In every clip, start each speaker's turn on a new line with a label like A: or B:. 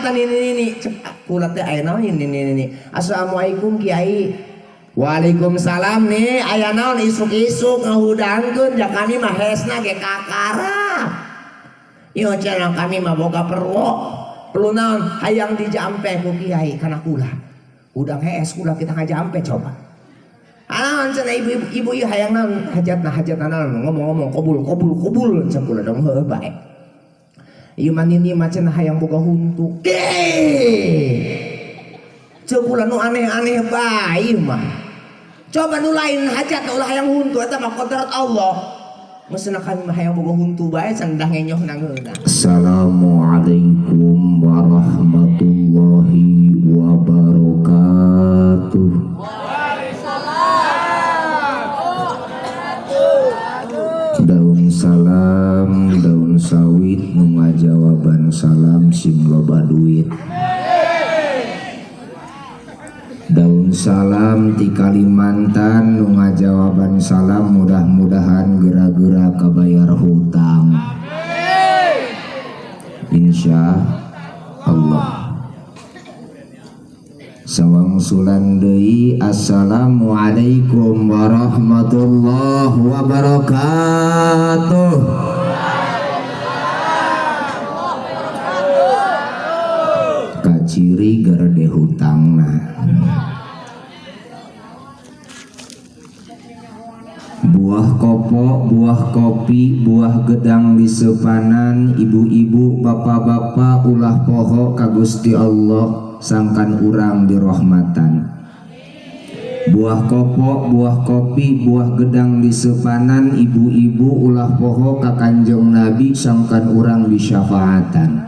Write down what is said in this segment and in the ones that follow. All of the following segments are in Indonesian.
A: hajatan ini kula teh aya naon ini. Assalamualaikum Kiai. Waalaikumsalam nih, aya naon isuk-isuk ngahudangkeun ja kami mah hesna ge kakara. Ieu cenah kami mah boga perlu naon hayang dijampe ku Kiai kana kula. Udang hees kula kita ngajampe coba. Anaon cenah ibu ieu hayang naon hajatna naon ngomong-ngomong kabul cenah kula dong heuh bae. Ieu manini mah cenah hayang boga huntu. Ceuk kula nu aneh-aneh bae mah. Coba nu lain hajat ulah hayang huntu eta mah kodrat Allah. Mesna kami mah hayang boga huntu bae sandah ngenyoh nangeuna.
B: Assalamualaikum warahmatullahi wabarakatuh. Daun salam, daun sawit nu ngajawaban salam sing loba duit. Daun salam ti Kalimantan nu ngajawaban salam mudah-mudahan geura-geura kabayar hutang. Insya Allah. Sawangsulan deui assalamualaikum warahmatullahi wabarakatuh. Kaciri garde hutangna. Buah kopo, buah kopi, buah gedang di sepanan, ibu-ibu, bapak-bapak, ulah poho ka Gusti Allah sangkan urang dirahmatan. Buah kopo, buah kopi, buah gedang di sepanan, ibu-ibu, ulah poho ka Kanjeng Nabi sangkan urang disyafaatan.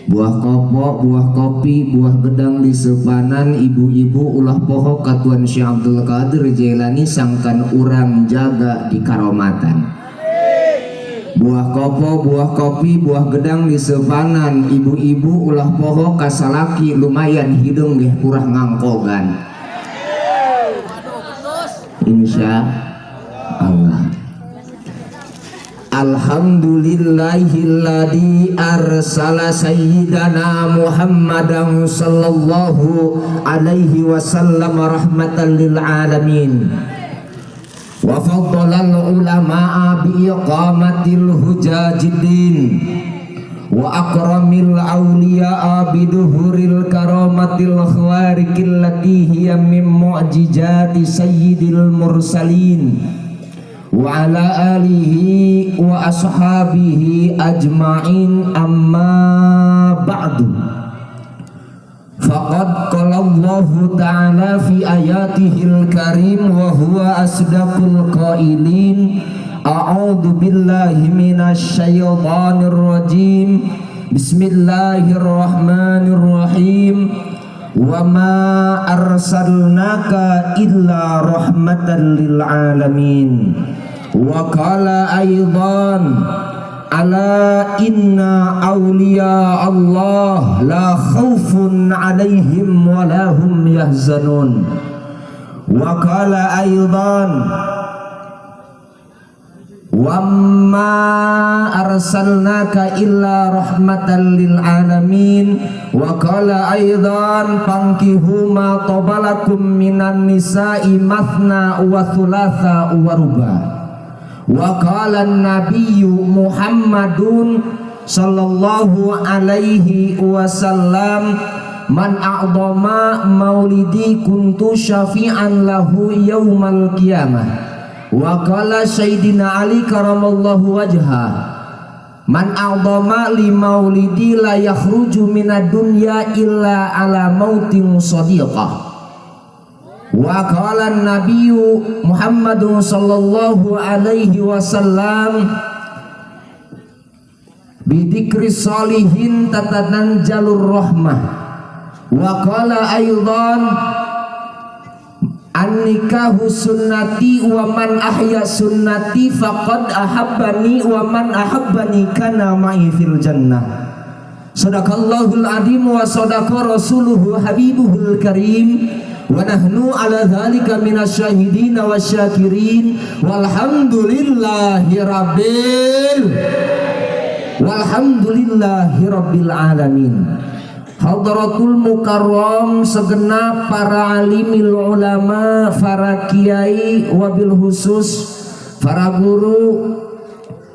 B: Buah kopo, buah kopi, buah gedang di sepanan, ibu-ibu ulah poho katuan Syekh Abdul Qadir Jailani sangkan urang jaga di karomatan. Buah kopo, buah kopi, buah gedang di sepanan, ibu-ibu ulah poho kasalaki lumayan hidung geh kurang ngangkogan. Insya Allah. Alhamdulillahilladzi arsala sayyidana Muhammadan sallallahu alaihi wasallam rahmatan lil alamin wa faddalal ulama'a bi iqamatil hujajiddin wa akramil awliya'a bi duhuril karamatil khawariqil lati hiya min mu'jizati sayyidil mursalin wa ala alihi wa ashabihi ajma'in amma ba'du. Faqad qala Allah ta'ala fi ayatihil karim wa huwa asdaqul qailin. A'udzu billahi minasy syaithanir rajim. Bismillahirrahmanirrahim. Wa ma arsalnaka illa rahmatan lil alamin. Wa qala aidan ala inna awliya Allah la khaufun alaihim wa la hum yahzanun. Wa qala aidan wa ma arsalnaka illa rahmatan lil alamin. Wa qala aidan fankihu ma tabalakum minan nisa'i mathna wa thulatha wa ruba. Wa qala an-nabiyyu Muhammadun sallallahu alaihi wasallam man a'dama maulidi kuntu syafi'an lahu yaumal qiyamah. Wa qala sayyidina Ali karamallahu wajha man a'dama li maulidi la yakhruju minad dunya illa ala mautin sadiqah. Wa qala an-nabiyyu Muhammadun sallallahu alaihi wasallam bidikri salihin tatanjalur rahmah. Wa qala aidan an-nikahu sunnati wa man ahya sunnati faqad ahabbani wa man ahabbani kana ma'i fil jannah. Sadaqallahul azim wa sadaqa rasuluhu habibuhul karim. Wa nahnu ala dzalika minasyahidin wasyakirin walhamdulillahi rabbil walhamdulillahirabbil alamin. Hadratul mukarram segenap para alimil ulama, para kiai, wabil khusus para guru.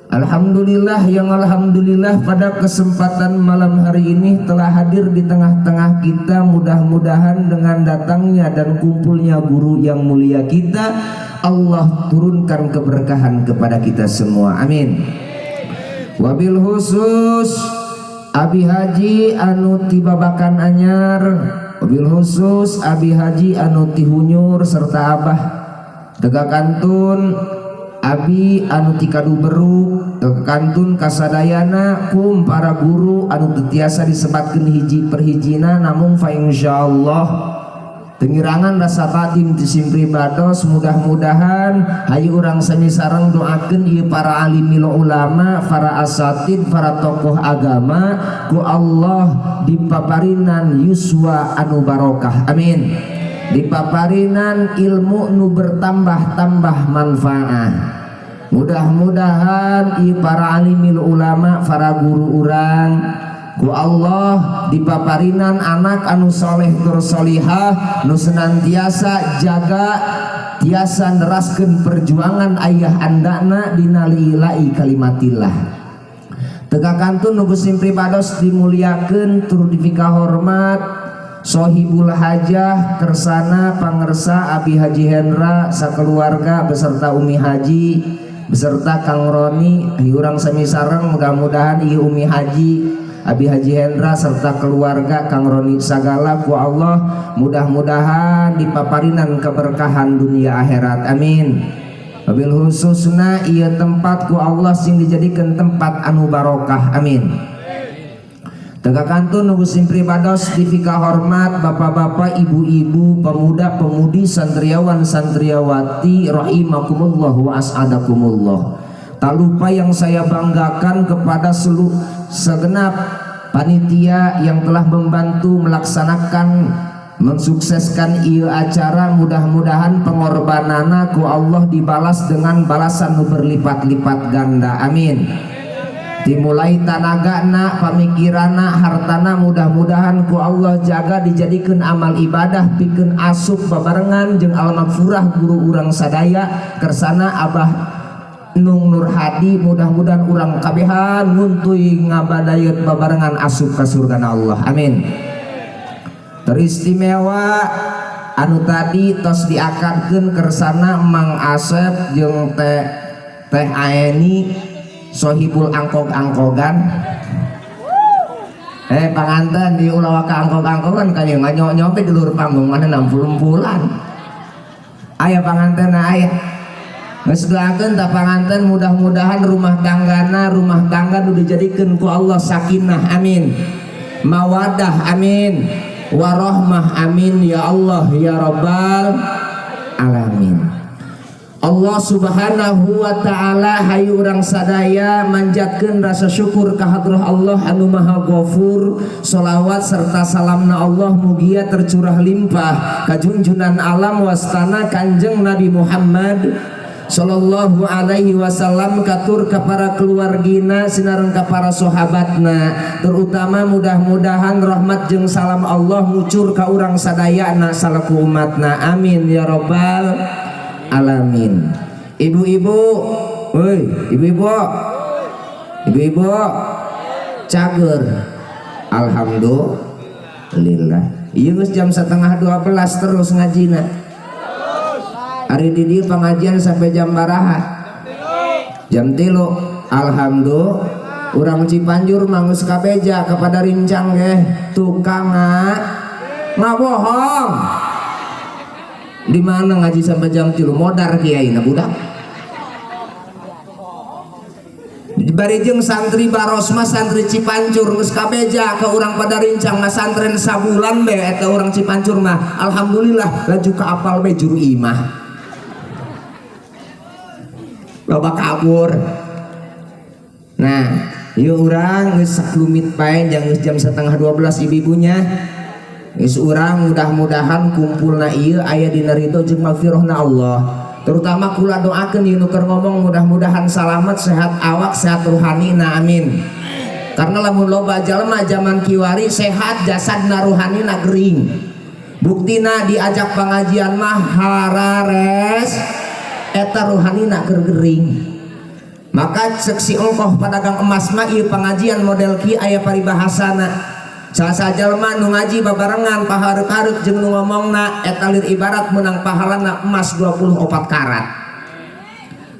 B: Alhamdulillah yang alhamdulillah pada kesempatan malam hari ini telah hadir di tengah-tengah kita. Mudah-mudahan dengan datangnya dan kumpulnya guru yang mulia kita, Allah turunkan keberkahan kepada kita semua, amin. Wabil khusus Abi Haji anu ti Babakan Anyar, wabil khusus Abi Haji anu ti Hunyur serta Abah Tegakantun, Abi anu ti Kadu Beruk, Tegakantun kasadayana kum para guru anu tiasa disebatkeun hiji per hijina, namun fa insyaallah tengirangan rasa batin disimpri bados. Mudah-mudahan hayu urang sami sareng doakeun ieu para alimil ulama, para asatid, para tokoh agama ku Allah dipaparinan yuswa anu barokah, amin. Dipaparinan ilmu nu bertambah-tambah manfaat. Mudah-mudahan ieu para alimil ulama, para guru urang ku Allah dipaparinan anak anu soleh tur solihah nu senantiasa jaga tiasa neraskeun perjuangan ayah andana dina lillahi kalimatillah. Tegakantun nu Gusti pribados dimuliakeun tur dipika hormat sohibul hajah kersana pangersa Abi Haji Hendra sakeluarga beserta Umi Haji beserta Kang Roni urang sami sareng. Mudah-mudahan ieu Umi Haji, Abi Haji Hendra serta keluarga Kang Roni sagala ku Allah mudah-mudahan dipaparinan keberkahan dunia akhirat, amin. Wabil khususna ieu tempat ku Allah sing dijadikan tempat anu barokah, amin. Tegakantun nu Gusti pribados dipika hormat bapak-bapak, ibu-ibu, pemuda-pemudi, santriawan santriawati rahimakumullah wa as'adakumullah. Tak lupa yang saya banggakan kepada segenap panitia yang telah membantu melaksanakan mensukseskan ieu acara. Mudah-mudahan pengorbanana ku Allah dibalas dengan balasan nu berlipat-lipat ganda, amin. Dimulai tanagana, pamikirana, hartana, mudah-mudahan ku Allah jaga dijadikan amal ibadah pikeun asup babarengan jeung al-magfurah guru urang sadaya kersana Abah Nung Nur Hadi. Mudah-mudahan urang kabehan nguntuy ngabadayeut babarengan asup ka surgana Allah, amin. Teristimewa anu tadi tos diakadkeun kersana Mang Asep jeung Teh Aeni sohibul angkog-angkogan. Panganten di ulah ka angkog-angkogan kaya nganyok-nyok di luhur panggung mana 60 bulan. Aya panganten aya. Geus doakeun ta panganten mudah-mudahan rumah tangga nu dijadikeun ku Allah sakinah, amin. Mawaddah, amin. Warahmah, amin ya Allah ya rabbal alamin. Allah subhanahu wa ta'ala hayu urang sadaya manjatkeun rasa syukur ka hadrah Allah anu maha ghafur. Sholawat serta salamna Allah mugia tercurah limpah ka junjunan alam wastana Kanjeng Nabi Muhammad sallallahu alaihi wasallam, katur ka para keluargina sinareng ka para sahabatna, terutama mudah-mudahan rahmat jeung salam Allah mucur ka urang sadayana salaku umatna, amin ya rabbal alamin. Ibu-ibu, woi, ibu-ibu cager, alhamdulillah. Ieu geus jam 11:30 terus ngajina. Hari di dieu pengajian sampai jam baraha? Jam 3. Alhamdulillah. Urang Cipanjur mangus kabeja kepada rincang tukang ngabohong. Di mana ngaji sampai jam 3 modar kiai na budak. Bari jeung santri Barosma, santri Cipancur geus kabeja ka urang pada rincang ngasantren sabulan be eta urang Cipancur mah alhamdulillah laju ka apal be juru imah. Loba kabur. Nah, ieu urang geus saklumit bae jang geus jam 11:30 ibu-ibunya. Geus urang mudah-mudahan kumpulna ieu aya dina ridho jeung magfirahna Allah. Terutama kula doakeun ieu nu keur ngomong mudah-mudahan salamet, sehat awak, sehat ruhanina, amin.
A: karena lamun loba jalma zaman kiwari sehat jasadna rohanina gering. Buktina diajak pengajian mah harares eta rohanina gering. Maka seksi ongkoh pedagang emas mah ieu pengajian model kieu aya paribahasana. Saha jalma nu ngaji babarengan pahareup-hareup jeung nu ngomongna eta lir ibarat menang pahalana emas 24 karat.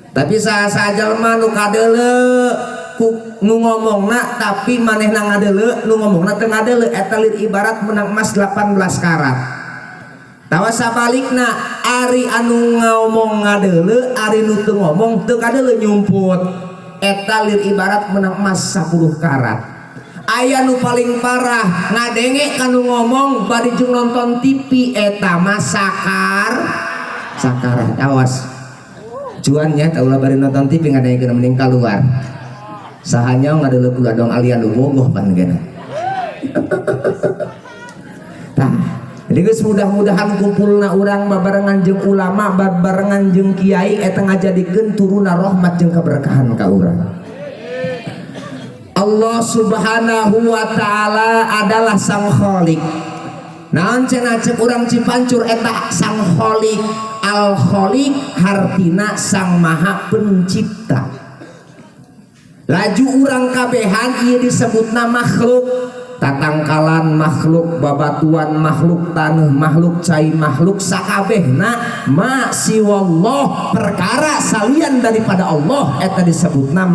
A: Tapi saha jalma nu kadeuleu ku nu ngomongna tapi manehna ngadeuleu nu ngomongna teu ngadeuleu eta lir ibarat menang emas 18 karat. Tawa sabalikna ari anu ngomong ngadeuleu ari nu teu ngomong teu kadeuleu nyumput eta lir ibarat menang emas 10 karat. Aya nu paling parah ngadenge kanu ngomong bari jeung nonton TV eta mah sakarat. Awas cuannya taulah bari nonton TV ngadenge mending keluar. Sahanya ngadeuleu kula dong alian lu bogoh panggena. Tah, jadi geus mudah-mudahan kumpulna urang babarengan jeung ulama, babarengan jeung kiai eta ngajadikeun turuna rahmat jeung kaberkahan ka urang. Allah Subhanahu wa taala adalah Sang Khaliq. Naon cenah ceuk urang Cipancur eta Sang Khaliq. Al Khaliq hartina Sang Maha Pencipta. Laju urang kabehan ieu disebutna makhluk. Tatangkalan makhluk, babatuan makhluk, taneuh makhluk, cai makhluk, sakabehna ma siwallah perkara salian daripada Allah eta disebutna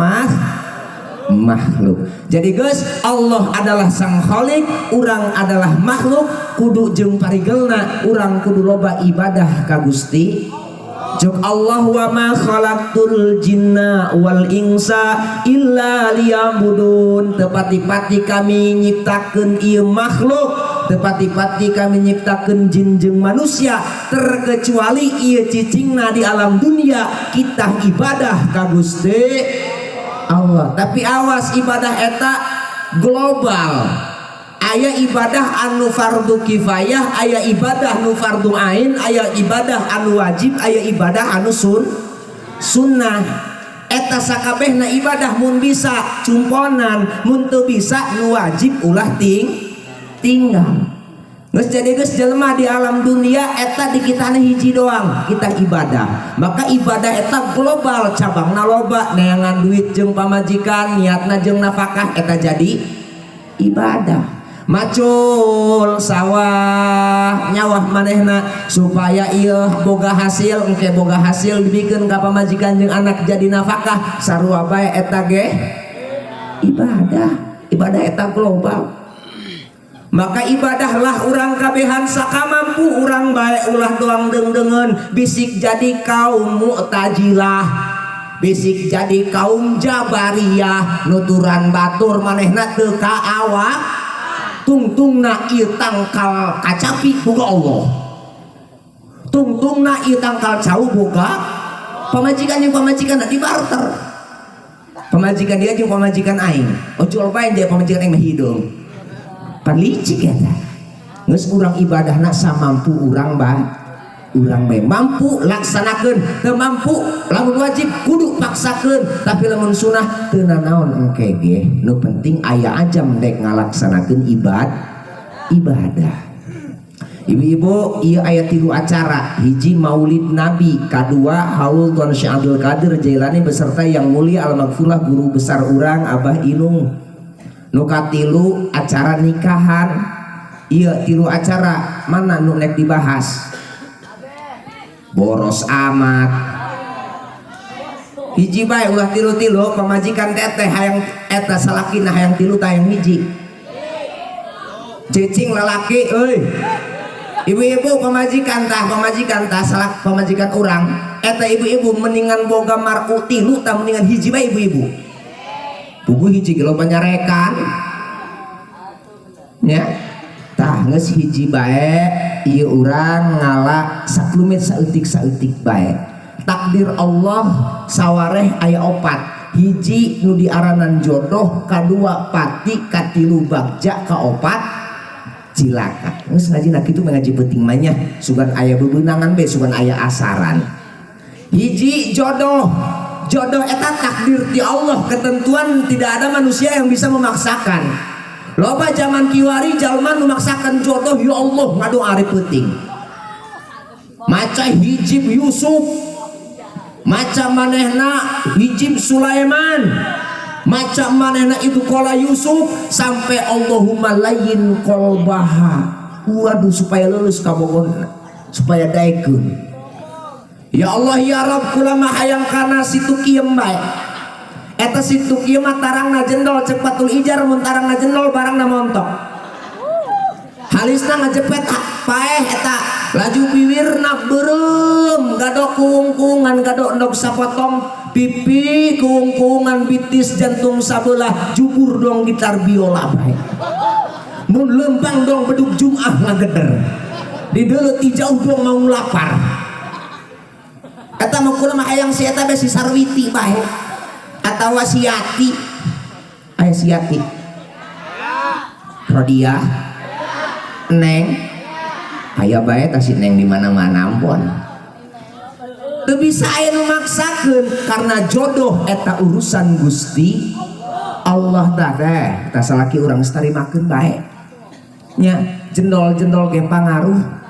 A: makhluk. Jadi guys, Allah adalah Sang Khaliq, urang adalah makhluk, kudu jeung parigelna urang kudu loba ibadah ka Gusti. Jok Allah wa ma khalaqtul jinna wal insa illa liya'budun. Tepati-pati kami nyiptakeun ieu makhluk, tepati-pati kami nyiptakeun jin jeung manusia terkecuali ieu cicingna di alam dunia kita ibadah ka Gusti Allah. Tapi awas ibadah eta global. Aya ibadah anu fardu kifayah, aya ibadah anu fardu ain, aya ibadah anu wajib, aya ibadah anu sunnah. Eta sakabehna ibadah mun bisa cumponan, mun teu bisa nu wajib ulah tinggal. Geus jadi geus jelema di alam dunia eta di kitana hiji doang kita ibadah. Maka ibadah eta global, cabangna loba, neangan duit jeung pamajikan, niatna jeung nafkah eta jadi ibadah. Macul sawah nyawah manehna supaya ieu boga hasil, engke boga hasil dibikeun ka pamajikan jeung anak jadi nafkah sarua bae eta ge ibadah eta global. Maka ibadahlah urang kabehan sakamampu urang bae ulah doang deung-deungeun bisik jadi kaum Mu'tazilah, bisik jadi kaum Jabariyah, nuturan batur manehna teu ka awak tungtungna ieu tangkal kacapi boga Allah, tungtungna ieu tangkal cau boga pamajikan jeung pamajikan di barter, pamajikan dia jeung pamajikan aing ojol bae dia pamajikan aing mah hidung pan licik eta. Geus urang ibadahna samampu urang bae mampu laksanakeun, teu mampu lamun wajib kudu paksakeun, tapi lamun sunah teu nanaon engke ge. Nu penting aya aja mendek ngalaksanakeun ibadah. Ibu-ibu, ieu aya 3 acara. Hiji Maulid Nabi, kadua haul Tuan Syekh Abdul Qadir Jailani beserta yang mulia Al-Maghfurah guru besar urang Abah Inung. Nu katilu acara nikahan. Ieu 3 acara mana nu nek dibahas? Boros amat. Hiji bae ulah tilu-tilu pamajikan teteh hayang eta salakina hayang tilu tayang hiji. Cicing lalaki euy. Ibu-ibu pamajikan tah salak pamajikan urang. Eta ibu-ibu mendingan boga mar'u tilu tah mendingan hiji bae ibu-ibu. Puguh hiji ge loba nyarekan. Nya. Tah geus hiji bae ieu urang ngala saklumit saeutik bae. Takdir Allah sawareh aya 4. Hiji nu diaranan jodoh, kadua pati, katilu bagja, kaopat cilaka. Geus ngajina kitu mengaji penting mah nya sugan aya bebeunangan be sugan aya asaran. Hiji jodoh jodoh eta takdir di Allah, ketentuan tidak ada manusia yang bisa memaksakan. Loba zaman kiwari jalma memaksakan jodoh, ya Allah ngadu ari peuting. Maca hijib Yusuf, maca manehna hijib Sulaiman, maca manehna itu kola Yusuf, sampai Allahumma layyin qalbaha. Waduh, supaya lulus kabogonna, supaya daekeun. Ya Allah ya Rabb, kumaha hayang kana situ kieu bae. Eta situ kieu mah tarangna jendol, cek Fatul Ijar mun tarangna jendol barangna montok. Halisna ngajepet paeh eta, laju bibirna beureum, gadok kuungkungan, gadok endog sapotong pipi, kuungkungan bitis jantung sabelah, jubur dong gitar biola bae. Mun lempang dong beduk Jumat ngageder. Di deuleut ti jauh dong mau lapar. Eta mah kumaha hayang si eta besi Sarwiti bae. Atawa si Yati. Aya si Yati. Rodia. Neng. Aya bae ta si Neng di mana-mana ampun. Teu bisa aya nu maksakeun karena jodoh eta urusan Gusti Allah teh. Tah salaki urang starimakeun bae. Nya jendol-jendol ge pangaruh.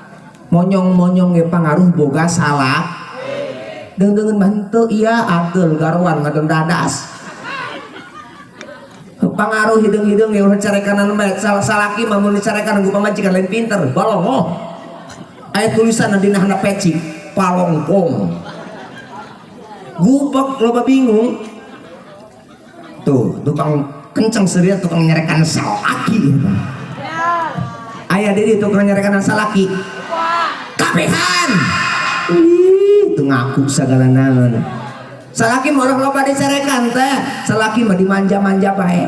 A: Monyong-monyong ge pangaruh boga salah. Dengan bantu iya atul garwan ngadon dadas pangaruh hidung-hidung ya udah carekanan mah salaki mah mun dicarekan ku pamajikan lain pinter balongoh aya tulisan dina handap peci palongpong gubek loba bingung tuh tukang kenceng serius tukang nyerekan salaki aya di tukang nyerekan salaki kapehan itu ngaku segala naon. Salaki mah loba dicerekan teh, salaki mah dimanja-manja bae.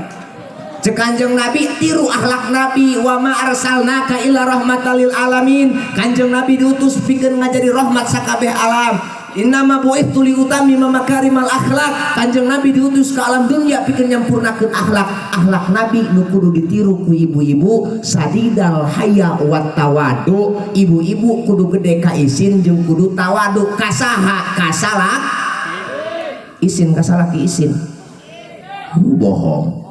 A: Cek Kanjeng Nabi tiru akhlak Nabi, wa ma arsalnaka illa rahmatan lil alamin. Kanjeng Nabi diutus pikeun ngajadi rahmat sakabeh alam. Innama bu'ithtu li utammima makarimal akhlak. Kanjeng Nabi diutus ke alam dunia pikeun nyampurnakeun akhlak. Akhlak Nabi nu kudu ditiru ku ibu-ibu sadidal haya wat tawadu. Ibu-ibu kudu gede ka isin jeung kudu tawadu kasaha kasalak isin kasalaki isin. Bohong.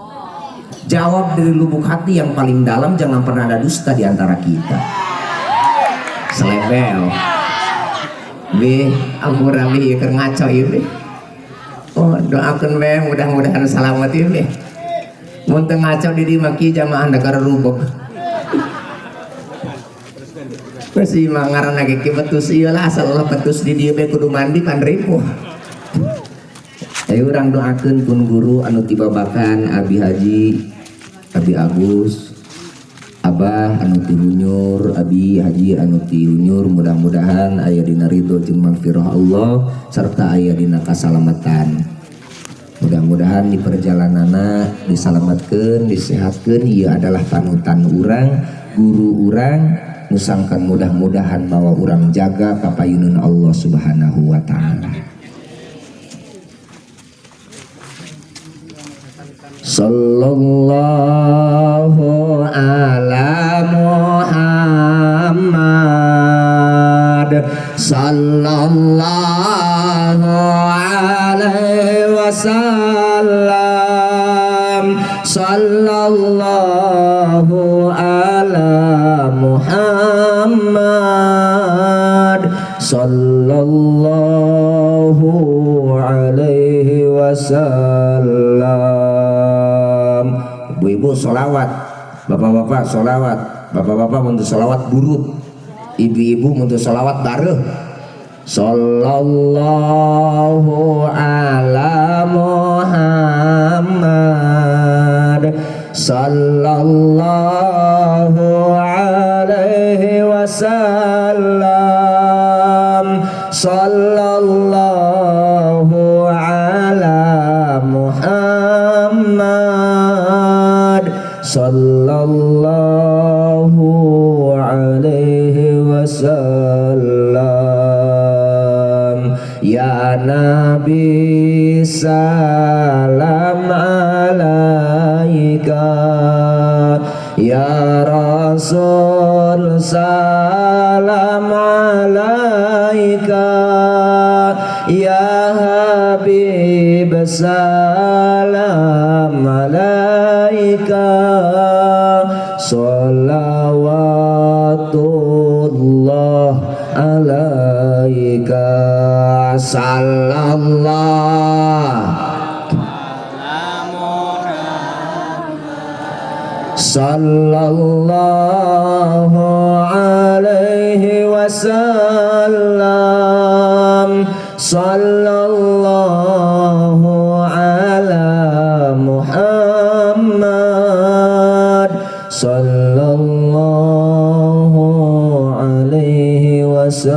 A: Jawab dari lubuk hati yang paling dalam, jangan pernah ada dusta di antara kita. Selebel. Be, ampura be, keur ngaco ieu be. Oh, doakeun be mudah-mudahan salamet ieu be. Mun teu ngaco di dieu mah kieu jamaah da karerubuk. Pasti mah ngaranna ge kieu betus ieu lah, asal ulah betus di dieu be kudu mandi pan ripuh. Ayo urang doakeun pun guru anu tibabakan Abi Haji, Abi Agus, Abah anu ti hunyur, Abi Haji anu ti hunyur, mudah-mudahan aya dina ridho jeung magfirah Allah serta aya dina kasalamatan. Mudah-mudahan di perjalananna disalamatkeun, disehatkeun. Ieu adalah panutan urang, guru urang, nu sangkan mudah-mudahan bahwa urang jaga papayunan Allah Subhanahu wa taala. Sallallahu ala Muhammad sallallahu alaihi wasallam sallallahu ala Muhammad sallallahu alaihi wasallam. Ibu-ibu sholawat, bapak-bapak sholawat, bapak-bapak untuk sholawat burut, ibu-ibu untuk sholawat bareng. Sallallahu ala Muhammad sallallahu alaihi wasallam sallallahu ala Muhammad sallallahu alaihi wasallam. Ya Nabi salam alaika, ya Rasul salam alaika, ya Habib
B: wassalam alaika sholawatullah alaika sallallahu alaihi wasallam sallallahu ala Muhammad sallallahu alaihi wasallam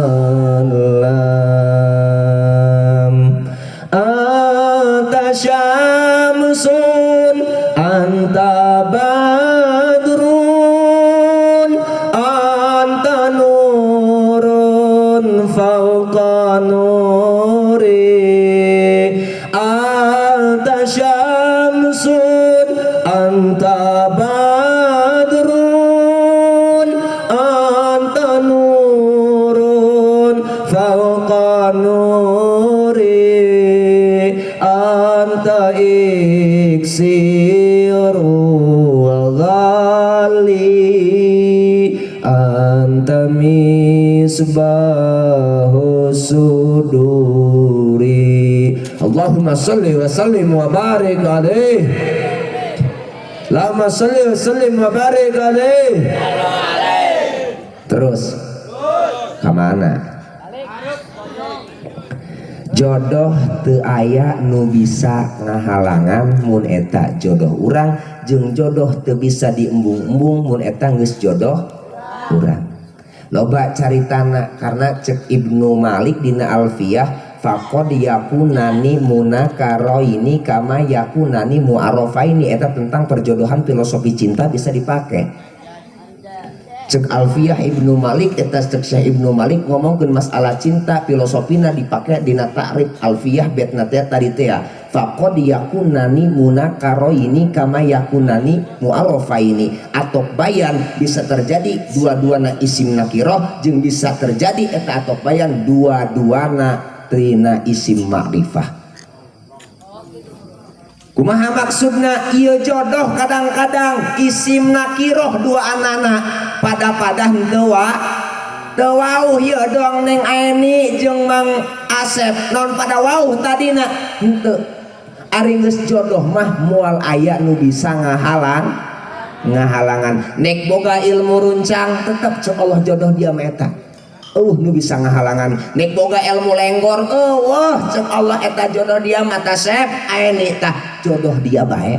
B: anta syamsun anta badrun anta nurun fauqa nuri anta syamsun anta badrun anta nurun fauqa nuri anta iksiru wa ghali anta misbahu suduri Allahumma salli wa sallim wa barik alaih Allahumma salli wa sallim wa barik alaih. Terus kemana? Jodoh teu aya nu bisa ngahalangan mun eta jodoh urang jeung jodoh teu bisa diembung-embung mun eta geus jodoh urang. Loba caritana karena cek Ibnu Malik dina Alfiyah faqad yakunani munakaroini kama yakunani mu'arafaini eta tentang perjodohan filosofi cinta bisa dipakai. Cek Alfiyah Ibnu Malik eta cek Syekh Ibnu Malik ngomongkeun masalah cinta filosofina dipake dina ta'rif Alfiyah betna teh tadi teh faqad yakunani munakaroini kama yakunani mu'arafaini atok bayan bisa terjadi dua-duana isim nakirah jeung bisa terjadi eta atok bayan dua-duana trina isim makrifah. Kumaha maksudna ieu jodoh kadang-kadang isim nakiroh dua anana pada henteu wauh ieu doang Neng Aini jeung Mang Asep non pada wauh tadina henteu ari geus jodoh mah moal aya nu bisa ngahalangan nek boga ilmu runcang tetep cek Allah jodoh dia mah eta nu bisa ngahalangan nek boga ilmu lenggor wah cek Allah eta jodoh dia mata sep Aini tah jodoh dia bae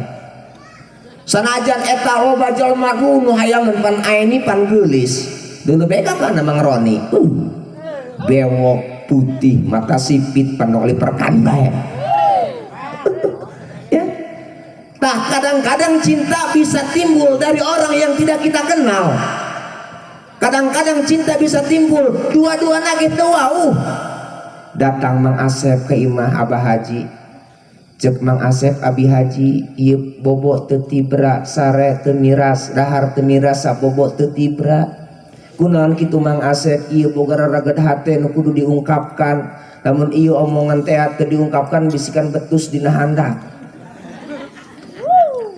B: sanajan eta loba jalma nu hayang pan Aini pan geulis dulu bega kana Mang Roni bewok putih mata sipit panoli perkan bae ya tah kadang-kadang cinta bisa timbul dari orang yang tidak kita kenal. Kadang-kadang cinta bisa timbul dua-duana gitu wauh. Datang Mang Asep ke imah Abah Haji. Cek Mang Asep Abi Haji, ieu bobo teu tibra, sare teu miras, dahar teu miras, sabobo teu tibra. Kunaon kitu Mang Asep, ieu boga raraged hate nu kudu diungkapkan. Namun ieu omongan teh teu diungkapkan bisikan betus dina handak.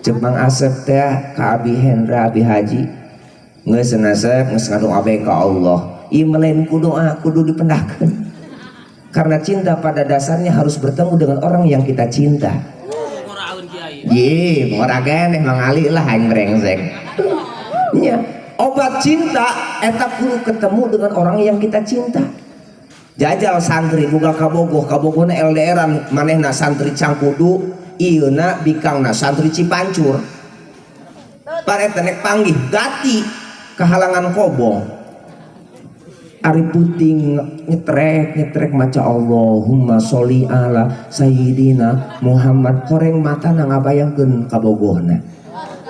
B: Cek Mang Asep teh ka Abi Hendra Abi Haji. Ngeus nasab ngeus ngadoa bae ka Allah ieu melain kudoa kudu dipendahkeun karena cinta pada dasarnya harus bertemu dengan orang yang kita cinta. Ye moragan Mang Ali lah aing brengsek nya obat cinta eta kudu ketemu dengan orang yang kita cinta. Jajal santri boga kabogohna LDR-an manehna santri Cangkudu ieuna bikangna santri Cipancur pareta nek panggih gati kehalangan kobong ari puting nyetrek maca Allahumma sholli ala sayyidina Muhammad koreng mata na ngabayangkeun kabogohna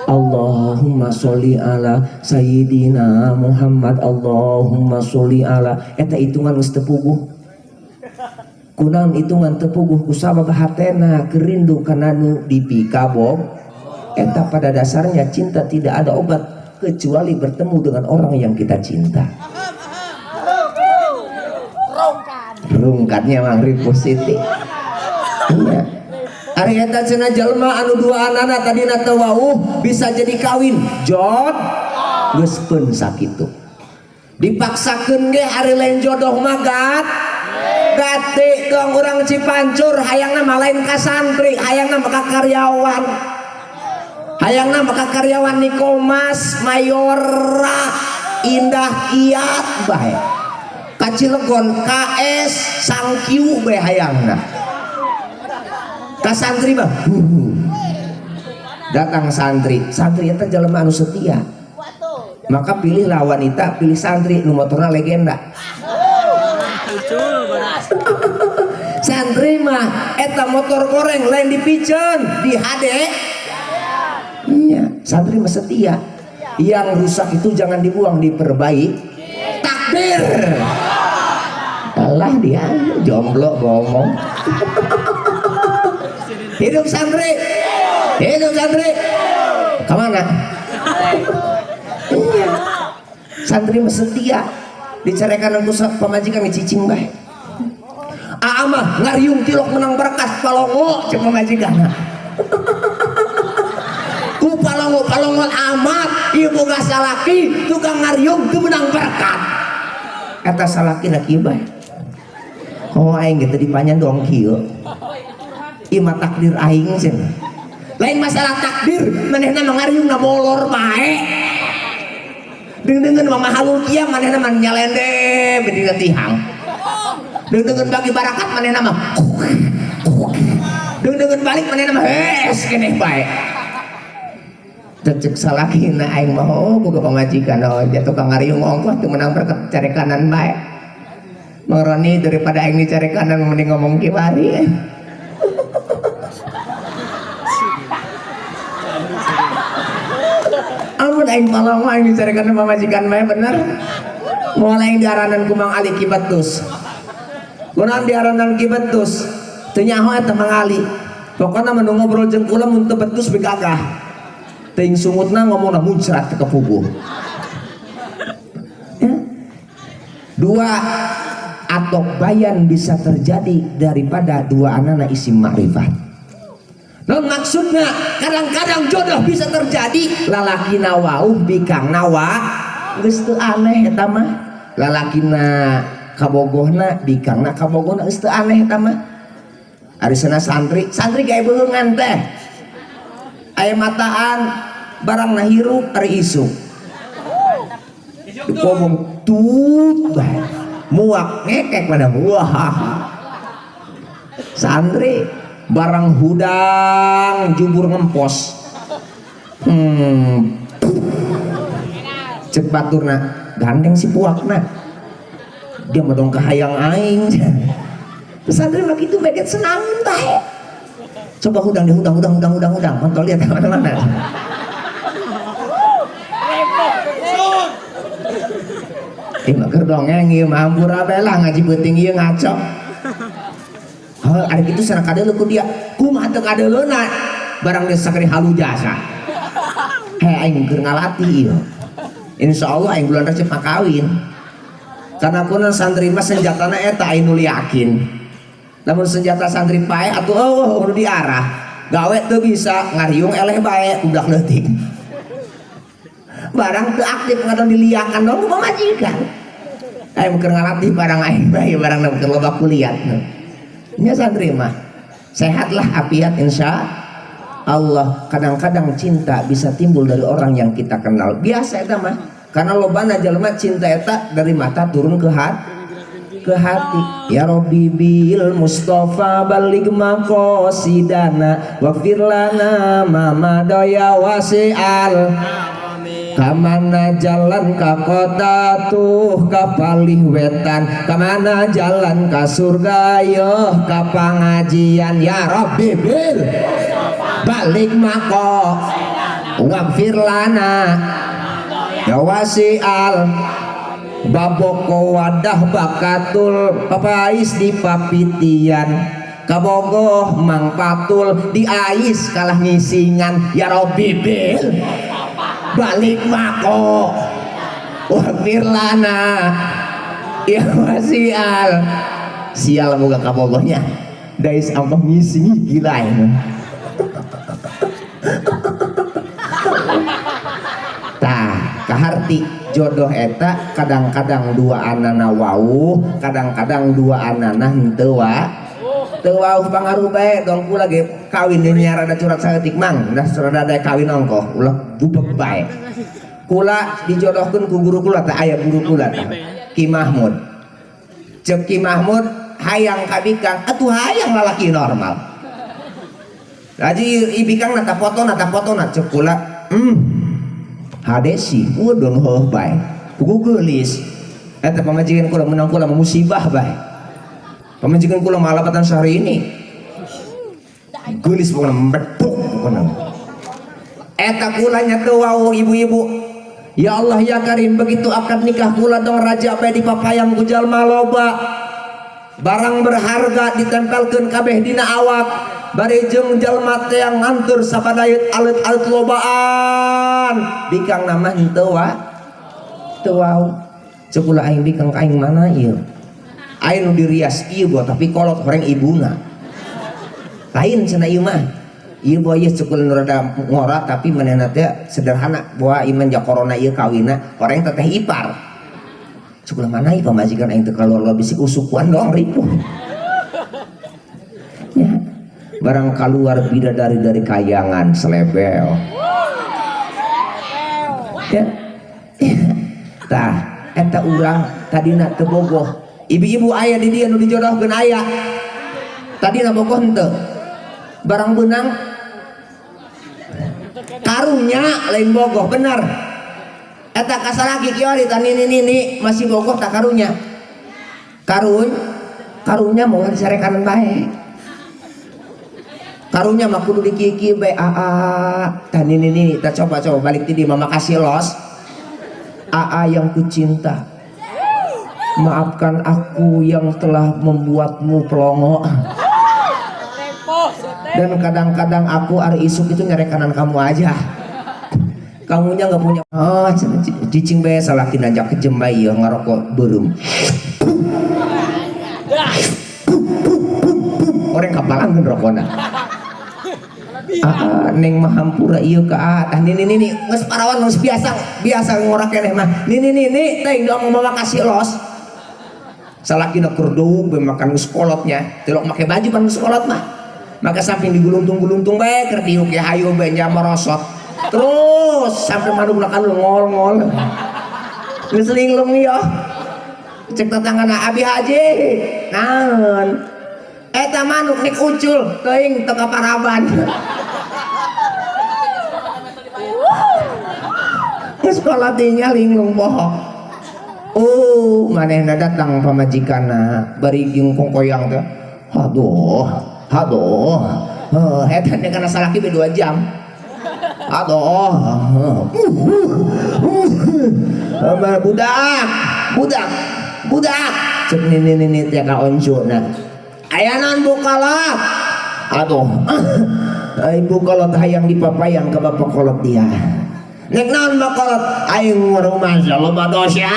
B: Allahumma sholli ala sayyidina Muhammad Allahumma sholli ala eta hitungan geus teu puguh kunaon hitungan teu puguh ku sabab hatena kerindu kana nu dipikabog eta pada dasarnya cinta tidak ada obat kecuali bertemu dengan orang yang kita cinta. Rungkatnya Mang Ripu Siti. Iya.
A: Ari eta cenah jalma anu dua anana tadina teu wauh bisa jadi kawin jod geus pun sakitu dipaksakeun ge ari lain jodoh mah gati tong urang Cipancur hayangna mah lain ka santri hayangna mah ka karyawan hayangna mah ka karyawan Nikomas Mayora Indah Kiat bae ka Cilegon KS Sangkiu bae hayangna ka santri mah datang santri eta jelema anu setia maka pilihlah wanita pilih santri nu motorna legenda santri mah eta motor goreng lain dipiceun di HD iya santri mah setia yang rusak itu jangan dibuang diperbaiki takbir alah dia jomblo ngomong hidup santri kemana iya santri mah setia dicerekan aku pamajikan cicing bae mah ngariung tilok menang berkat palongo cek pamajikan ku palongon amat ieu boga salaki tukang ngariung teu menang berkat eta salaki na kieu bae aing gitu dipanyan dong kieu ima takdir aing cenah lain masalah takdir manehna mangariungna molor bae deungeun mah mahalul kieu manehna mah nyalende bedina tihang deungeun bagi barakat manehna mah deungeun balik manehna mah hes keneh bae cecek salakina aing mah boga pamajikan dia tukang ngariung ongkoh teu menang berkat cari kanan bae marani daripada aing dicari kanan mending ngomong kiwari amun aing palong aing dicarikan sama majikan bae bener mulai diaranan ku Mang Ali Kibatus kunaon diaranan Kibatus teu nyaho eta Mang Ali pokona mun ngobrol jeung kula mun teu betus begagah teuing sungutna ngomongna muncrat ke puguh ya? Dua atau bayan bisa terjadi daripada dua anana isim ma'rifat. Non maksudnya kadang-kadang jodoh bisa terjadi lalakina wauh bikang nawa geus teu aneh eta mah lalakina kabogohna bikangna kabogohna geus teu aneh eta mah ari sana santri gawe beungan teh aya mataan barang hirup ari isuk ngomong tut bae muak ngekek pada wah santri barang hudang jubur ngempos cek baturna gandeng si puakna dia medong kahayang aing santri mah kitu beget senang bae coba hudang mantol lihat mana-mana mager dongeng ieu mah hampura bae lah ngaji beuting ieu ngaco ari kitu sana kadeuleu ku dia kumaha teu kadeuleuna barang geus sakari halu jasa aing keur ngalatih ieu insyaallah aing bulan Rajab makawin karena kunaon santri mah senjatana eta aing nu yakin namun senjata santri pae atuh kudu diarah gawe teu bisa ngariung eleh bae udah leutik barang teu aktif ngadon diliakan dong pamajikan aing keur ngalatih barang aing bae barang keur loba kuliah nya santri mah sehatlah afiat insya Allah. Kadang-kadang cinta bisa timbul dari orang yang kita kenal biasa eta mah karena lobana jalma cinta eta dari mata turun ke hati ya Rabbi bil Mustafa balig maqasidana wa firlana mama doya wasi'al kamana jalan ka kota tuh ka palih wetan kamana jalan ka surga yo ka pangajian ya Rabbi bil balik mako wafir lana ya wasi'al baboko wadah bakatul papais di papitian kabogoh mang patul di ais kalah ngisingan ya Rabbi bil balik mako wafir lana ya wasial sial boga kabogohnya dais ampah ngisi gila ini. Tah kaharti jodoh eta kadang-kadang dua anana wau, kadang-kadang dua anana henteu wa. Teu wau pangaruh bae dong kula ge kawin di rada curat saeutik mang, dah rada kawin ongkoh ulah bubeg bae. Kula dijodohkeun ku guru kula teh aya guru kula teh Ki Mahmud. Cek Ki Mahmud hayang ka Bikang atuh hayang lalaki normal. Haji ibikang nata foto cek kula hadesi udon heuh bae. Kuku geulis eta pamajikan kula menang kula musibah bae. Pamajikan kula malapatan sehari ini. Geulis pokona meduk pokona. Eta kula nya teu wau ibu-ibu. Ya Allah ya Karim begitu akad nikah kula dong raja bae dipapayang ku jalma loba. Barang berharga ditempelkeun kabeh dina awak. Bari jeung jalma teh yang ngantur sabadayeut alit-alit lobaan. Bikang nama henteu wa. Teu wau. Ceuk kula aing bikang ka aing mana ieu? Aing nu dirias ieu gua tapi kolot horeng ibuna. Lain cenah ieu mah. Ieu bae ieu cukul nu rada ngora tapi manehna teh sederhana. Bawa iman ja corona ieu kawinna horeng teteh ipar. Cukul mana ieu pamajikan aing teu kaluar bisik usukuan doang ripuh. Ya. Barang keluar bidadari dari kayangan selebel. Ya. Tah, eta urang tadina teu bogoh. Ibu-ibu aya di dieu nu dijodohkeun aya. Tadina bogoh henteu. Barang beunang karunya lain bogoh bener. Eta kasalaki kieu ari tani nini masih bogoh tak karunya. Karunya mau disarekan bae. Karunya mah kudu dikiki bae tani nini kita coba balik ti di mama kasih los. Yang kucinta. Maafkan aku yang telah membuatmu pelongo. Dan kadang-kadang aku hari isuk itu nyerekanan kamu aja. Kamunya nggak punya. Cicing bae salaki nanjak kejem bae ieu ngarokok beureum. Orang kapalangeun rokona. Neng mah hampura ieu ka tah nini geus parawan geus biasa ngorok keneh mah. Nini teh dong mama kasih los. Salakina keur deuk bae makan geus kolotnya. Telok make baju pan geus kolot mah. Maka samping diguluntung-guluntung bae keur diuk ya hayu bae nya merosot. Terus sampai manuk lakan ngol-ngol. Geus linglung ieu. Cek tetanggana Abi Haji. Naon? Eta manuk nek ucul teuing teu kaparaban. Geus kolatinya linglung poho. Manehna datang pamajikanna bari jeung kongkoyang teh. Aduh, eta nek kana salaki be 2 jam. Budak. Cek nini teh ka oncuna. Aya naon bukalot? Ibu kolot hayang dipapayang ke bapak kolot dia. Nek naon bakolot aing rumah loba dosa.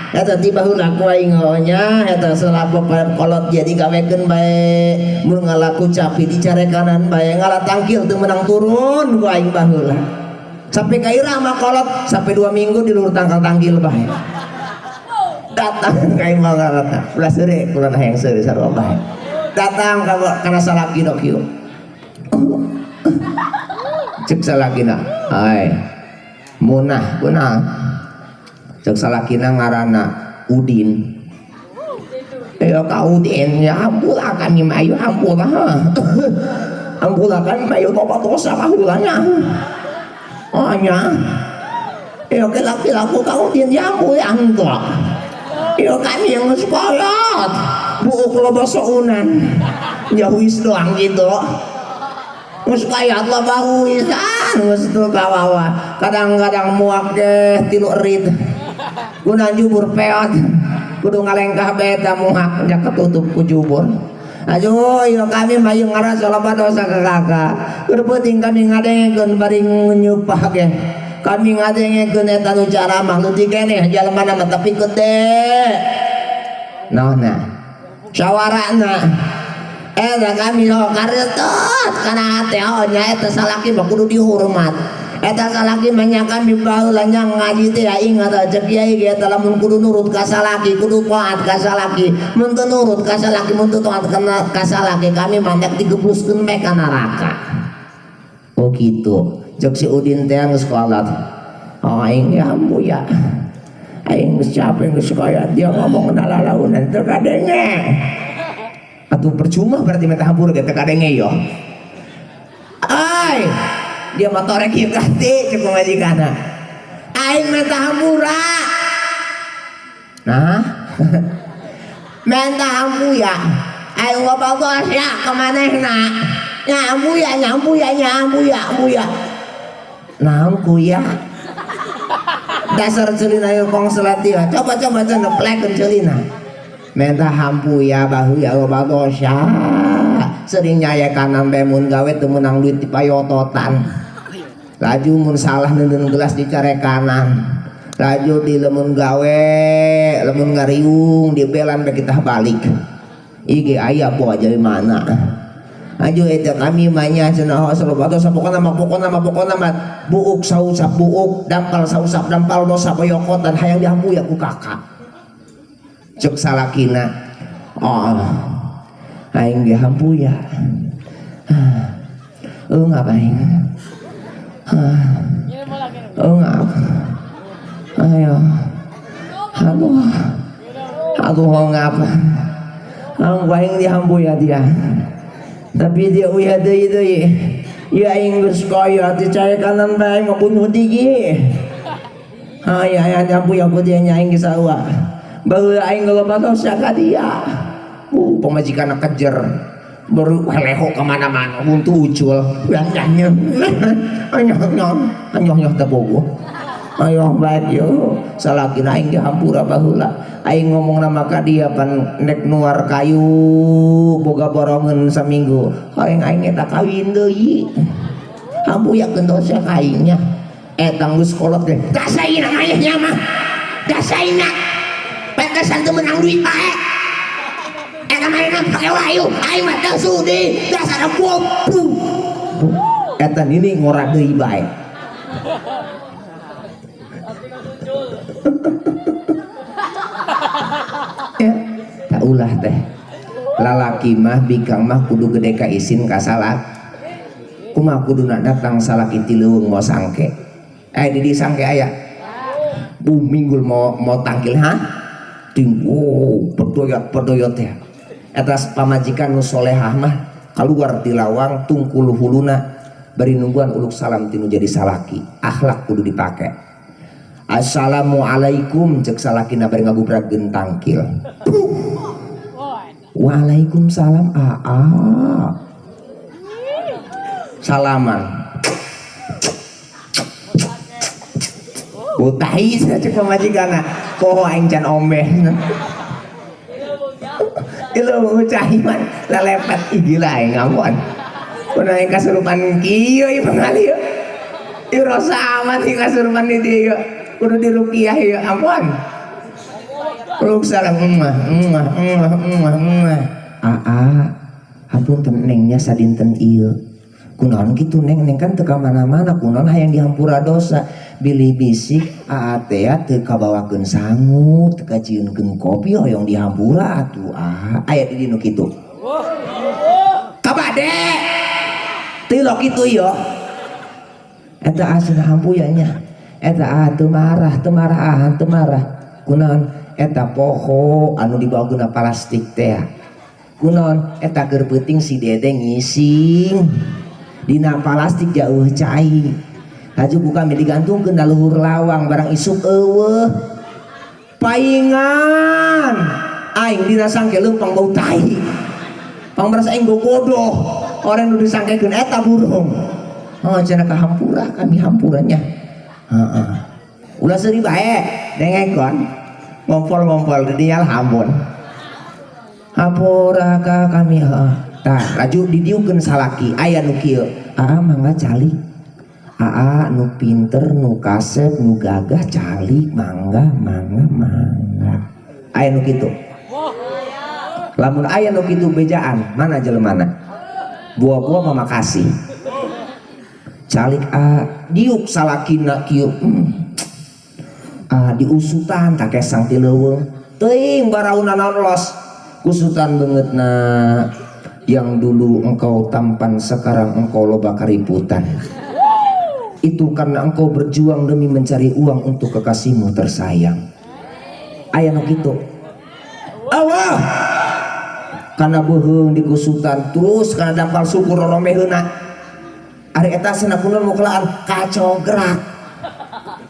A: Eta tiba heula ku aing nya eta selapa kolot jadi gawekeun bae mun ngalaku capi dicarekanan bae ngalah tangkil teu menang turun ku aing baheula. Sampai ka irah mah kolot sampai 2 minggu di lur tangkil bae. Datang ka aing mangarata. Ulah seure kula hayang seure sarua bae. Datang kana salaki dok ieu. Cek salakina, ai munah kunah. Cek salakina ngaranna Udin. Ka Udin ya ampun kami mayu ampun ampun kami mayu tobat dosa kahulanya. Nya ke laki-laki ka Udin ya ampun antok. Kami yang sekolah buuk loba sounan jauhis doang gitu. Mus kayat lah bahuisan mus tu kawawa kadang-kadang muak deh tilu erit guna jubur peot kudu ngalengkah beta muak nya ketutup ku jubur. Aduh yo kami mayu ngarasa loba dosa ke kakak kudu penting kami ngadengekeun bari nyupah ge kami ngadengekeun eta nu cara mah nu dikeneh jalma mah tapi gede naonna sawarana Eta kami karetut kana hate nya eta salaki mah kudu dihormat. Eta salaki mah kami baheula nya ngaji teh ingat aja kiai ge eta lamun kudu nurut ka salaki, kudu taat ka salaki. Mun teu nurut ka salaki, mun teu taat ka salaki, kami mandak digebloskeun me ka neraka. Oh gitu. Jok si Udin teh geus kolot. Oh aing ambu ya. Aing geus capek geus kaya dia ngomong nalalaunan teu kadenge. Atuh percuma berarti meta hampura ge teu kadenge yo. Ai, dia motorek ieu ganti cek majikanna. Aing meta hampura. Nah. Menta hampuya. Aing ngobogos ya ka manehna. Nyambuya. Naon kuya? Dasar celina yang kongselat dia. Coba cenah plekeun celina. Menta hampuya bahuya ngobogosya. Sering nyaya kanan bae mun gawe teu meunang duit di payototan. Laju mun salah neundeun gelas dicare kanan. Laju di lemun gawe, lemun ngariung di belan bae kita balik. Ige aya po aja di mana. Ajo eta kami manya cenah salobatu sapokona mah buuk sausap buuk dampal sausap dampal dosa poyokotan hayang dihampuya ku kakak. Cek salakina. Oh. Aing dihampuya. Ngapain? Ngap. Ayo. Aduh ngap. Ang aing dihampuya dia. Tapi dia uya deui ya aing geus kaya dicaya kanan bae ngabunuh digi. Aya nyampuya ku dia nya aing geus saua. Baheula aing loba dosa ka dia. Pamajikanna kejer. Baru leho ka mana-mana buntu ucul. Nyanyi. Anyoh tebogo. Ayo baik yo. Salakina aing dihampura baheula. Aing ngomong nama ka dia pan nek nuar kayu boga borongan saminggu aing eta kawin deui hampuyakeun dosa ka aingnya eta geus kolot teh dasaina ayahnya mah dasaina pantesan teu meunang duit bae eta mah pake wayu aing mah teu sudi dasar goblok eta nini ngora deui bae. Ya, tak ulah teh lalaki mah bikang mah kudu gede ka isin ka salak kumaha kuduna datang salaki ti leuweung mau sangke di sangke aya minggul mau tangkil perdoyot teh eta pamajikan nu solehah mah kaluar ti lawang tungkul huluna bari nungguan uluk salam tinu jadi salaki akhlak kudu dipake. Assalamualaikum cek salakina bari ngagubrageun tangkil. Waalaikumsalam salaman. Utahi cek pamajikanna. Koho aing can ombeh. Ilu ucahi man lalepet igila aing ngamuan. Kun aing kasurupan kieu ieu pangali. Ieu rasa amat ieu kasurupan di dieu. Kudu diruqyah ya ampun. Uluk salam ampun nengnya sadinten ieu. Kunaon kitu neng kan teu ka mana-mana kunaon hayang dihampura dosa. Bilih bisik teh teu kabawakeun sangu, teu kacieunkeun kopi hoyong dihampura atuh aya di dinu kitu. Kabade. Teu lo kitu ieu. Eta asal hampuyanya. Eta teu marah kunaon eta poho anu dibawakeun plastik teh kunaon eta keur peuting si dede ngising dina plastik jauh cai haju ku kami digantungkeun da luhur lawang barang isuk eueuh paingan aing dina sangke leumpang bau tai pangbaras aing gogodoh orang nu disangkekeun eta burung cenah kahampura kami hampurannya. Ulah seuri bae dengekon ngompol-ngompol di dial hampun hampura ka kami tah laju didiukeun salaki aya nu kieu mangga calik nu pinter nu kasep nu gagah calik mangga aya nu kitu lamun aya nu kitu bejaan mana jelemana buah-buah mah makasih calik diuk salakina kieu diusutan tak kesang ti leuweung teuing barauna los kusutan beungeutna yang dulu engkau tampan sekarang engkau loba keriputan itu karena engkau berjuang demi mencari uang untuk kekasihmu tersayang aya nu kitu Allah karena beuheung dikusutan terus karena dampal syukur romeheuna ari eta cenah kunaon mukelaan kacograk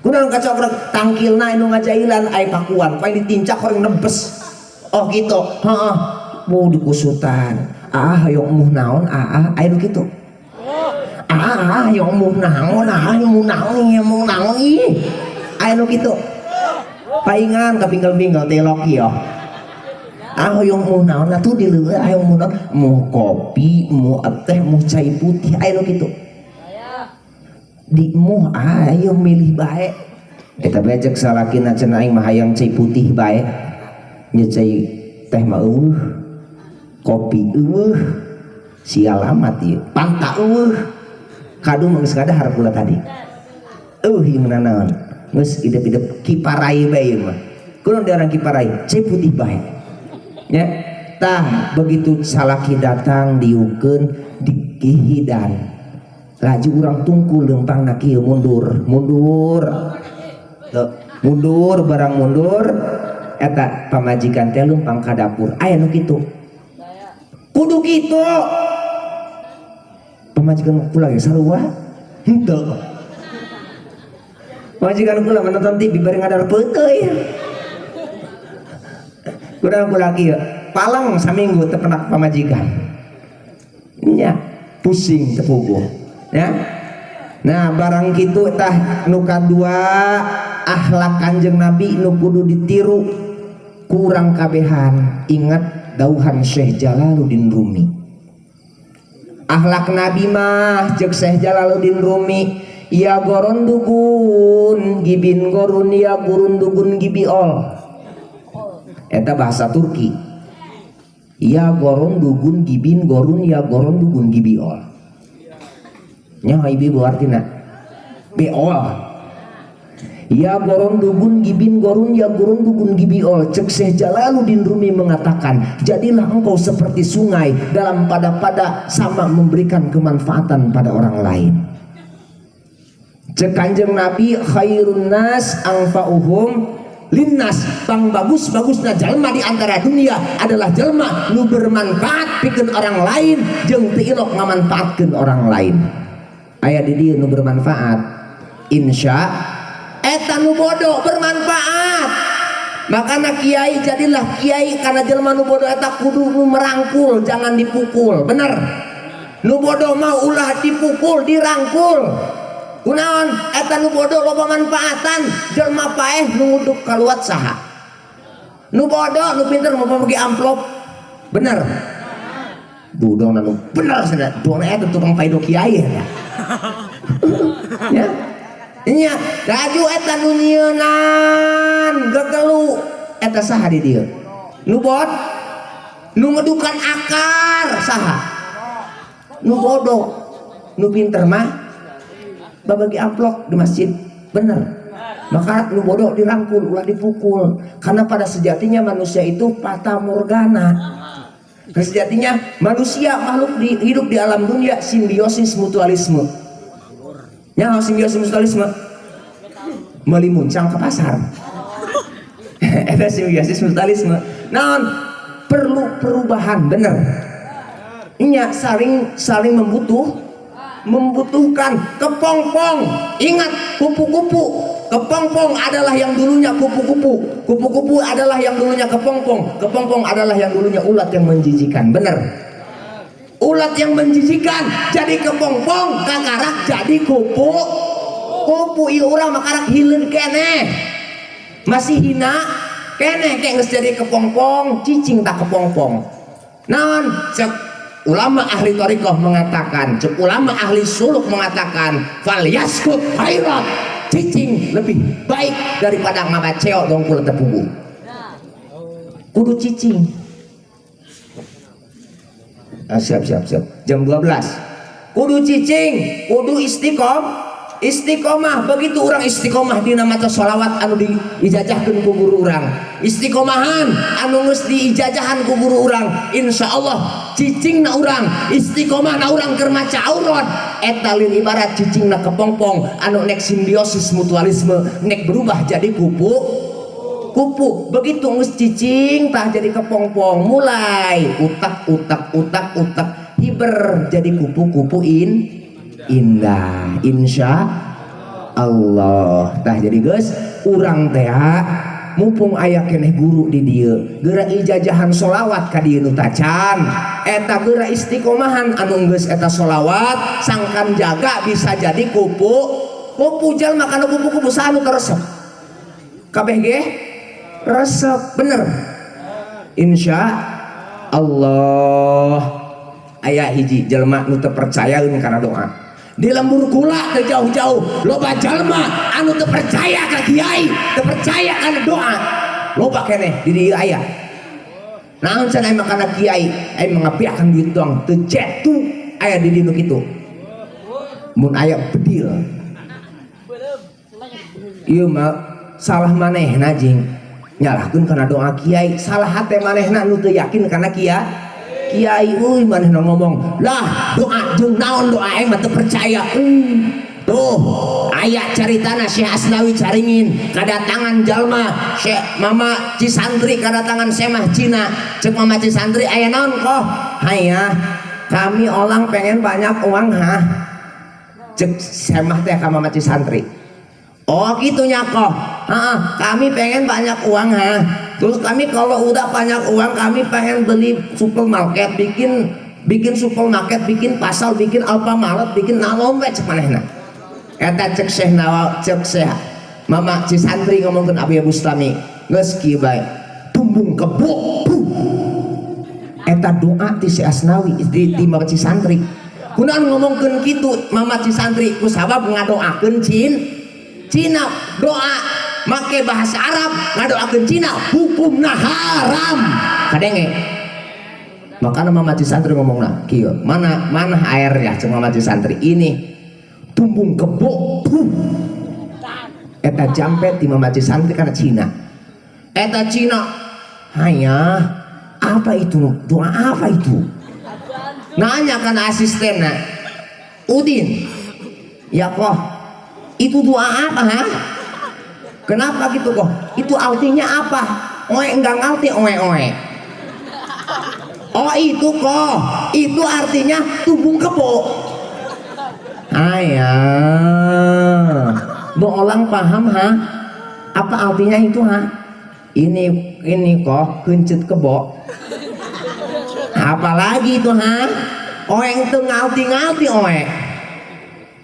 A: kunaon kacograk tangkilna anu ngajailan aya pakuan paling ditincak orang nebes oh gitu heeh mau dikusutan hayong muh naon aya nu kitu hayong muh naon hayong naon ih aya nu kitu paingan kapinggal-pinggal telok ieu hayong muh naon atuh di leuweung hayong muh naon muh kopi muh teh muh cai putih aya nu kitu di muh hayong milih bae eta becek salakina cenah aing mah hayang cai putih bae nya cai teh mah kopi sial amat ieu panta kadu mah geus ngadahar kula tadi ieu meunana naon geus idep-idep kiparai bae ieu mah kunaon diarang kiparai cai putih bae ya tah begitu salaki datang diukeun dikihidan laju urang tungkul leumpangna kieu mundur barang mundur eta pamajikan teh leumpang ka dapur aya nu kitu kudu kitu pamajikan kula ge sarua henteu pamajikan kula menonton TV bari ngadar peuteuy kurang lagi ya palang saminggu tepenak pamajikan nya pusing tepuguh ya nah barang kitu tah nu kadua akhlak Kanjeng Nabi nu kudu ditiru kurang kabehan ingat dauhan Syekh Jalaluddin Rumi akhlak Nabi mah jeung Syekh Jalaluddin Rumi ya gorondugun gibin gorun ya gurundugun gibiol eta bahasa Turki ya goron dugun gibin gorun ya goron dugun gibiol nya ibu artina beol ya goron dugun gibin gorun ya goron dugun gibiol cek Syekh Jalaluddin Rumi mengatakan jadilah engkau seperti sungai dalam pada sama memberikan kemanfaatan pada orang lain cek Kanjeng Nabi khairun nas anfa'uhum linnas pang bagus-bagusna jalma di antara dunia adalah jalma nu bermanfaat pikeun orang lain jeung teu ilok ngamanfaatkeun orang lain aya di dieu nu bermanfaat insya eta nu bodoh bermanfaat makana kiai jadilah kiai karena jalma nu bodoh eta kudu nu merangkul jangan dipukul bener nu bodoh mah ulah dipukul dirangkul kunaon eta nu bodoh loba manfaatan jelma paeh nu nguduk kaluat saha nu bodoh nu pinter mau pagi amplop bener budong nu bener sana dong eta tukang paido kiai ya nya raju eta nu nyeunan gegelu eta saha di dieu nu bot nu ngedukan akar saha nu bodoh nu pinter mah babagi amplop di masjid bener maka lu bodoh dirangkul ulah dipukul karena pada sejatinya manusia itu fata morgana sejatinya manusia makhluk hidup di alam dunia simbiosis mutualisme nya simbiosis mutualisme meuli muncang ke pasar eta simbiosis mutualisme naon perlu perubahan bener nya saling membutuhkan kepompong ingat kupu-kupu kepompong adalah yang dulunya kupu-kupu adalah yang dulunya kepompong adalah yang dulunya ulat yang menjijikan bener ulat yang menjijikan jadi kepompong kakarak jadi kupu ieu urang makarak hileun keneh masih hina keneh geus jadi kepompong cicing tak kepompong naon cek ulama ahli thariqah mengatakan, ulama ahli suluk mengatakan, fal yaskut khairat, cicing lebih baik daripada ngabaceo dongkul tepugu. Kudu cicing. Siap. Jam 12. Kudu cicing, kudu istiqomah. Begitu orang istiqomah dina maca sholawat anu diijajahkeun ku guru urang, istiqomahan anu geus diijajahan ku guru urang, insyaallah cicingna urang, istiqomahna urang keur maca aurat eta lin ibarat cicingna kepompong anu nek simbiosis mutualisme nek berubah jadi kupu. Begitu geus cicing tah jadi kepompong, mulai utak hiber jadi kupu-kupu indah, insya Allah. Tah jadi guys, urang teh mumpung aya keneh guru di dieu, geura ijajahan sholawat ka dieu nu tacan, eta geura istiqomahan anu geus eta sholawat sangkan jaga bisa jadi kupu jalma kana kupu-kupu sanu teresep kabeh ge resep bener, insya Allah. Aya hiji jelma nu teu percayaeun kana doa di lembur kula teu jauh-jauh loba jalma anu teu percaya ka kiai, teu percaya kana doa loba keneh di dieu aya. Naon cenah emang kana kiai ai mengapiakan duit doang teu cetu aya di dieu kitu. Mun aya bedil ieu mah salah manehna jing nyalahkeun kana doa kiai, salah hate manehna nu teu yakin kana kiai euy manehna ngomong lah doa jeung naon doa aing mah teu percaya. Tuh aya caritana Syekh Asnawi caringin kadatangan jalma Syekh Mama Cisantri kadatangan Semah Cina, cek Mama Cisantri aya naon koh? Hayah kami orang pengen banyak uang cek Semah teh ka Mama Cisantri. Oh gitunya kok, kami pengen banyak uang terus kami kalau udah banyak uang kami pengen beli supermarket, bikin supermarket, bikin pasar, bikin Alfamart, bikin naon we cek manehna. Eta cek Syekh Mama Cisantri ngomongkeun Abi Bustami geus kieu bae tumbung kebo. Eta doa ti Syekh Asnawi di Mama Cisantri. Kunaon ngomongkeun kitu Mama Cisantri ku sabab ngadoakeun Cina doa make bahasa Arab ngadoakeun Cina hukumna haram kadenge. Makana Mama Cisantri ngomongna kieu mana airnya cuma Mama Cisantri ini tumbung kebo eta jampet di Mama Cisantri kana Cina. Eta Cina hanya apa itu doa apa itu nanya kana asistenna Udin ya kok itu doa apa kenapa gitu kok itu artinya apa enggak ngerti oe oh itu kok itu artinya tumbung kebo. Ayah bu orang paham apa artinya itu ini kok kencut kebo apalagi itu oe itu ngerti oe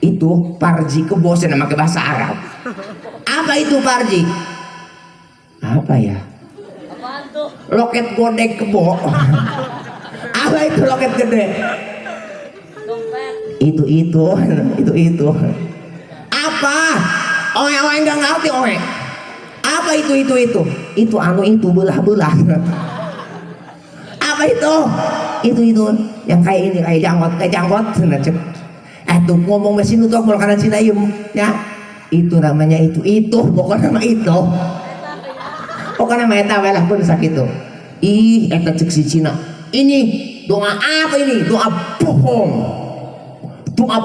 A: itu parji kebo nama ke bahasa Arab. Apa itu parji? Apa ya? Loket godek kebo. Apa itu loket gede? Itu. Apa? Oe enggak ngerti oe. Apa itu? Itu anu itu belah. Apa itu? Itu yang kayak ini kayak janggot cek. Tuh ngomong mesin itu kalau kanan Cina ya itu namanya itu pokoknya nama itu pokoknya nama eta welah pun sakitu eta cek si Cina ini doa apa ini doa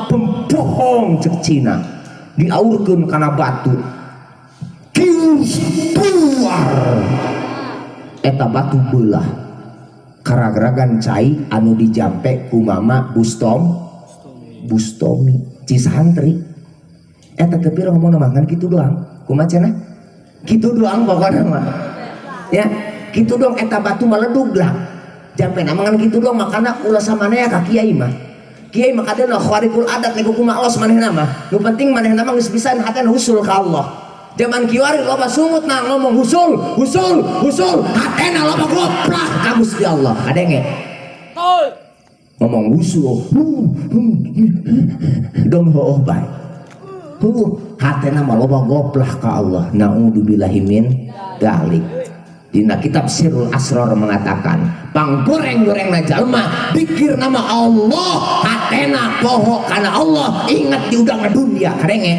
A: pembohong cek Cina diaurkeun kana batu eta batu belah karagaragan cai anu dijampe ku Mama Bustomi Cisantri eta tepir ngomong nama kan gitu doang kumaha cenah gitu doang pokoknya mah ya gitu doang eta batu meledug lah jampe nama kan gitu doang makana ulah samana ya ka kiai mah kadena khariqul adat nego kumaha los manehna mah nu penting manehna mah geus bisa hatena usul ka Allah. Zaman kiwari loba sungut nah ngomong usul hatena loba goblok ka Gusti Allah kadenge ngomong usul dong hooh bae hatena mah loba goblok ka Allah naudzubillahi min dzalik Dina kitab Sirrul Asrar mengatakan panggoreng-goreng na jalma dikir nama Allah hatena poho karena Allah ingat di udang dunia karenge.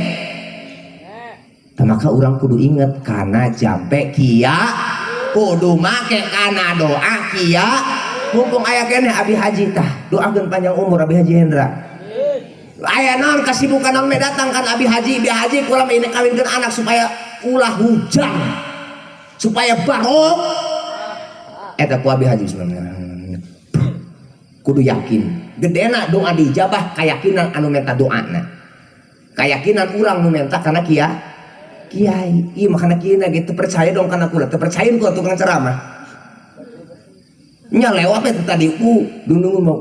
A: Maka orang kudu inget karena jampe kia kudu make karena doa kia mumpung aya kene Abi Haji tah doakeun panjang umur Abi Haji Hendra. Aya naon kasibukan naon me datang kan Abi Haji kula ini kawinkeun anak supaya ulah hujan supaya barok eta ku Abi Haji sebenarnya kudu yakin gedena doa dijabah kayakinan anu menta doana kayakinan urang nu menta karena kiai iya makanya kiai gitu percaya dong karena kula terpercayain gua tukang ceramah nya lewat itu tadi dundung mau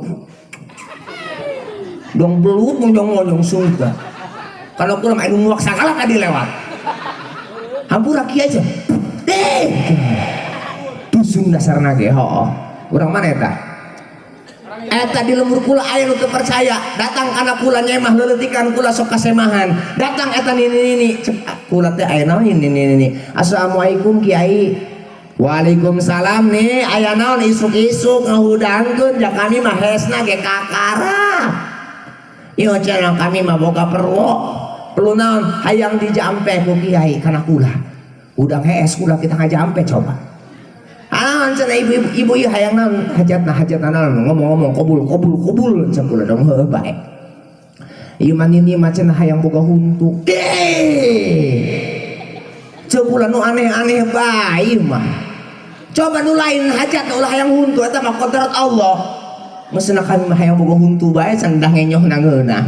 A: dong belut monyong sungguh kalau kula main muak sakala tadi lewat hampura kiai aja deh dusun dasarna ge heuh urang mana eta di lembur kula aya nu teu percaya datang kana kula nyemah leuletikan kula sok kasemahan datang eta nini kula teh aya naon nini assalamualaikum kiai waalaikumsalam nih aya naon isuk-isuk ngahudangkeun ja kami mah hesna ge kakara ieu cenah kami mah boga perlu naon hayang dijampe ku kiai kana kula udang hees kula kita ngajampe coba cenah ibu hayang naon hajatna naon ngomong kabul cenah kula dong heuh bae ieu mah nini mah cenah hayang boga huntu ceuk kula nu aneh-aneh bae mah coba nu lain hajat ulah hayang huntu eta mah kodrat Allah mesna kami mah hayang boga huntu bae cenah ngenyoh nangeuna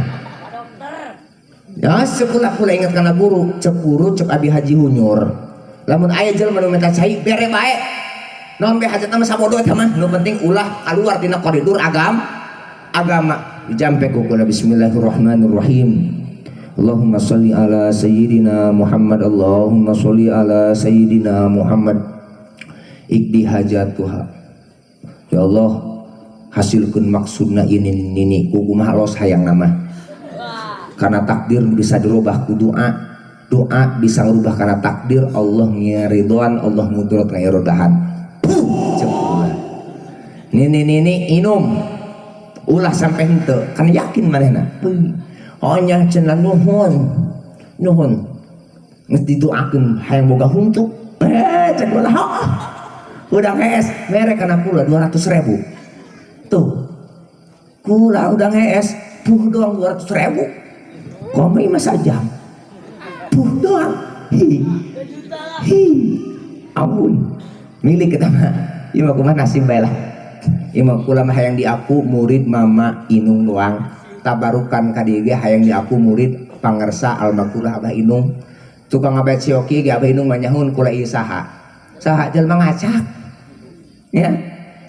A: ya sekula kula ingat kana guru cek Abi Haji Hunyur lamun aya jelema nu minta cai bere bae naon be hajatna mah sabodo eta mah nu penting ulah kaluar dina koridor agama dijampe ku kula bismillahirrahmanirrahim Allahumma sholli ala sayyidina Muhammad Allahumma sholli ala sayyidina Muhammad ikdi hajatuha ya Allah hasilkeun maksudna ini ku kumaha los hayang nama karena takdir bisa dirubah ku doa bisa ngerubah karena takdir Allah ngiridhoan Allah mudrot ngairodahan nini inum ulah sampai henteu kan yakin manehna nya cenah nuhun geus didoakeun hayang boga huntu cek ulah udang hees mere kana kula 200.000 tuh kula udang hees puh doang 200.000 komai mah saja puh doang ampun milik kita mah ieu mah kumaha nasib bae lah ieu mah kula mah hayang diaku murid Mama Inung doang tabarukan ka dieu ge hayang diaku murid pangersa almarhum Abah Inung tukang ngabet sioki ge Abah Inung mah nyahun kula ieu saha jelema ngacak ya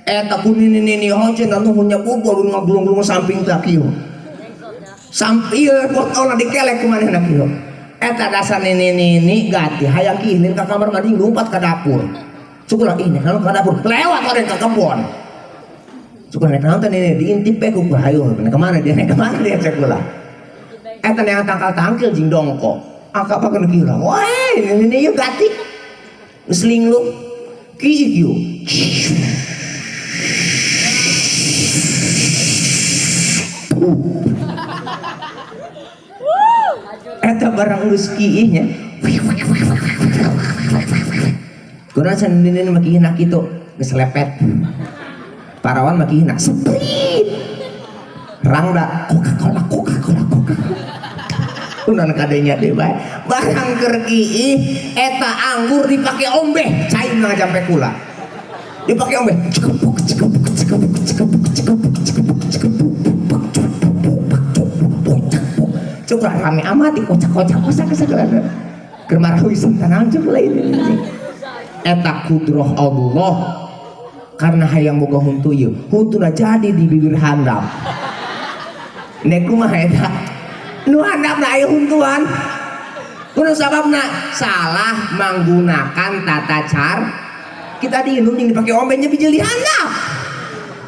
A: eta ku nini honcen anu nya bubur ngaglung-glung samping teh kieu sampai botolna dikelek ku manehna kieu eta dasar nini gati hayang kieu ka kamar mandi lompat ka dapur cukulah ini kalau ke dapur lewat orang ke kebun cukulah naik nonton ini diintip ku hayu kemana dia cukulah eta yang tangkal jing dongko angka pakeun kira wah ini yuk gati seling lu kieu eta barang rezeki nya kurang sendiri makin hina gitu ngeselepet parawan makin hina seprit rangda Coca-Cola unan kadenya deh bae barang kerki eta anggur dipake ombe cair na jampe kula dipake ombe cukup rame amat dikocak-kocak segala kermarawi santanang cukup lain eta kudroh Allah karena hayang boga huntu ieu huntuna jadi di bibir handap nek kumaha eta nu handapna aya huntuan kudu sababna salah menggunakan tata cara kita diinum yang dipake ombenya bijil di handap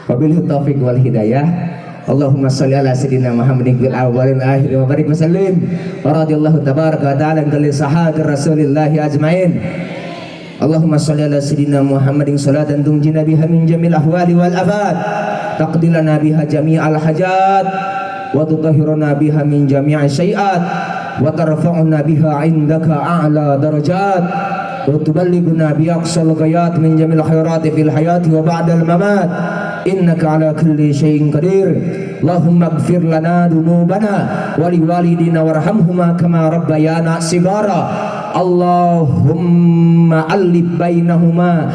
A: wabillahi taufiq wal hidayah Allahumma sholli ala sayyidina Muhammadin fil awwalin akhirin wa barik wa sallim wa radhiyallahu tabaraka wa ta'ala an sahabat Rasulillah ajmain Allahumma shalli ala sayyidina Muhammadin salatan tunjina biha min jamil ahwali wal afat taqdi lana biha jami'al hajat wa tutahhiruna biha min jami'i syai'at wa tarfa'una biha 'indaka a'la darajat wa tuballighuna bi aqsal ghayat min jamil khairati fil hayati wa ba'dal mamat innaka ala kulli syai'in qadir. Allahumma ighfir lana dunubana wa liwalidina warhamhuma kama rabbayana sigara. Allahumma alif bainahuma